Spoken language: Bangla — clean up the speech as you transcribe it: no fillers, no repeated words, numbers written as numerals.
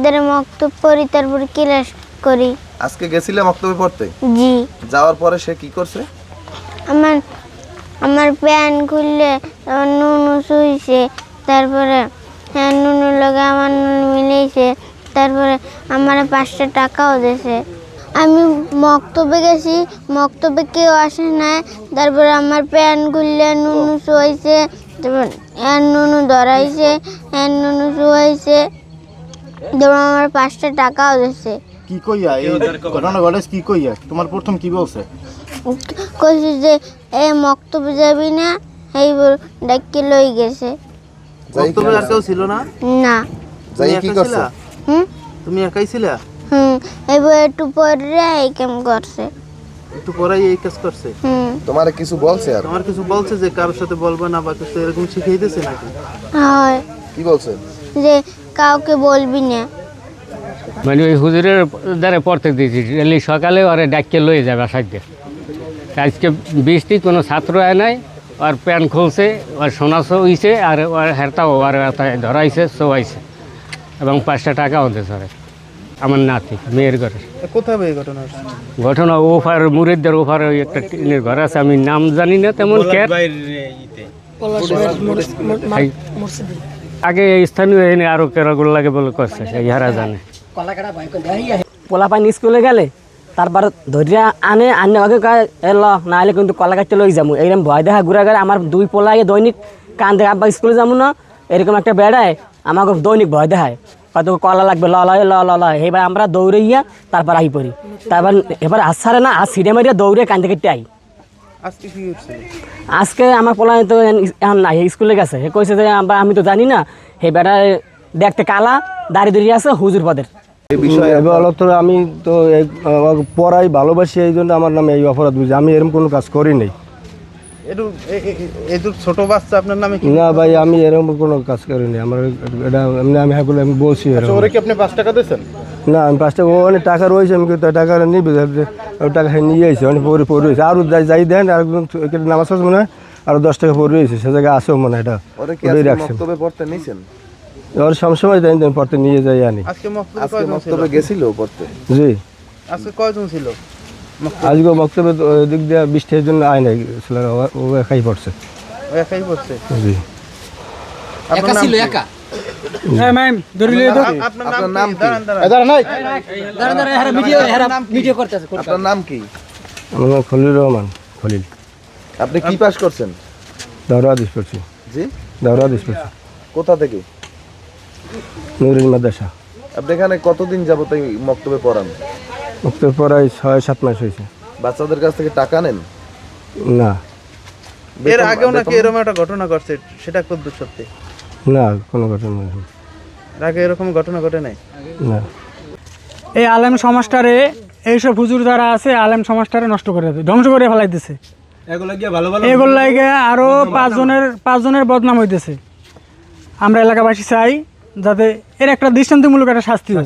দ্বারা মক্তব পড়ি, তারপরে ক্লাস করি। আজকে গেছিলে মক্তবে পড়তে? জি। যাওয়ার পরে সে কি করছে? আমার প্যান খুললে নুনু শুইছে, তারপরে নুনুর লগে আমার নুনু মিলেছে, তারপরে আমার 5টা টাকাও দিয়েছে। আমি মক্তবে গেছি, মক্তবে কেউ আসে না, তারপরে আমার প্যান খুললে নুনু শুয়েছে, তারপর নুনু ধরাইছে, নুনু শুয়েছে, তারপর আমার 5টা টাকাও দিয়েছে। কি কইয়া এই ঘটনা ঘটেছে? কি কইয়া তোমার প্রথম কি বলছে? কইছে যে মক্তবে যাবি না, এই ডাক্কে লই গেছে। মক্তবে আর কেউ ছিল না? না। যাই কি করছে? তুমি একাই ছিলা? এবার একটু পরে এই কাম করছে। একটু পরেই এই কাজ করছে? তোমারে কিছু বলছে? আর তোমার কিছু বলছে যে কারোর সাথে বলবে না বা কিছু এরকম শিখিয়ে দিয়েছে নাকি? হয়। কি বলছে? যে কাউকে বলবি না। মানে ওই হুজুরের দ্বারা পড়তে দিয়েছি, সকালে ওরা ডাকিয়ে লয়ে যাবে সাইডে। আজকে বৃষ্টি কোনো ছাত্র আয় নাই, আর প্যান খুলছে, আর সোনা হইছে, আর ওর হেরতাও আর ধরাইছে, শোয়াইছে, এবং 5টা টাকাও দিয়েছে ওরা। আমার নাতি মেয়ের ঘরে। কোথায় এই ঘটনা? ঘটনা ওফার মুরিদদের ওফার ওই একটা টিনের ঘর আছে, আমি নাম জানি না তেমন। আগে স্থানীয় এনে আরো কেরাগুলো লাগে বলে করছে, ইহারা জানে। পোলাপাইন স্কুলে গেলে তারপর ধরিয়া আনে আগে এল না হলে কিন্তু কলা কাটতে লই যাবো, এইরকম ভয় দেখা ঘুরা গেলে আমার 2 পোলায় দৈনিক কান দেখে আব্বা স্কুলে যাবো না, এরকম একটা বেড়ায় আমাকে দৈনিক ভয় দেখায়, কত কলা লাগবে, ল এবার আমরা দৌড়াইয়া তারপর আই পড়ি, তারপর এবার আসারে না সিটে মারিয়া দৌড়ে কান থেকে আই। আজকে আমার পোলায় তো নাই, স্কুলে গেছে, হে কইছে যে আমি তো জানি না, হে বেড়ায় দেখতে কালা, দাঁড়িয়ে আছে হুজুর পদের। এই বিষয়ে আমি তো পড়াই ভালোবাসি, এই জন্য আমার নামে এই অপরাধ বুঝি। আমি এরকম কোনো কাজ করি নাই। এই ছোট বাচ্চা আপনার নামে? না ভাই, আমি এরকম কোনো কাজ করিনি। আমার এটা আমি বলছি। ওরে কি আপনি 5 টাকা দিয়েছেন? না, আমি 5 টাকা অনেক টাকা রয়েছে, আমি কিন্তু টাকা নিবে, টাকা নিয়ে এসেছি, অনেক পরে রয়েছে। আরও যাই দেন আর নামাজ মনে হয় আরও 10 টাকা পরে রয়েছে, সে জায়গায় আসেও মনে হয় এটা রাখছে। মক্তবে পড়তে নিছেন? ওর সবসময় দেন পড়তে নিয়ে যাই আনি। আজকে মক্তবে গেছিল পড়তে? জি। আজকে কয়জন ছিল? আজকে বক্তব্য দিক দিয়ে 20টার জন্য আয় নাই, ও একাই পড়ছে। একাই পড়ছে? জি। একা ছিল? একা? হ্যাঁ ম্যাম, ধরিলে তো। আপনার নাম কি? দাঁড়া নাই, দাঁড়া ভিডিও করতেছে। আপনার নাম কি? আমার নাম খলিল রহমান। খলিল। আপনি কি পাস করছেন? দাওরা হাদিস পড়ছি। জি, দাওরা হাদিস পড়ছি। কোথা থেকে? নুরুল মাদ্রাসা। আপনি এখানে কতদিন যাবত এই মক্তবে পড়ান? বক্তব্য পড়াই 6-7 মাস হয়েছে। বাচ্চাদের কাছ থেকে টাকা নেন? না। এর আগেও নাকি এরকম একটা ঘটনা ঘটছে, সেটা কতদূর সত্যি? না, কোনো ঘটনা নেই। এর আগে এরকম ঘটনা ঘটে নাই? না। এই আলেম সমাজটারে, এইসব হুজুর যারা আছে আলেম সমাজটারে নষ্ট করে দেয়, ধ্বংস করে ফেলাই দিছে। এগুলো লাগে আরো 5 জনের বদনাম হইতেছে। আমরা এলাকাবাসী চাই যাতে এর একটা দৃষ্টান্তমূলক একটা শাস্তি হোক।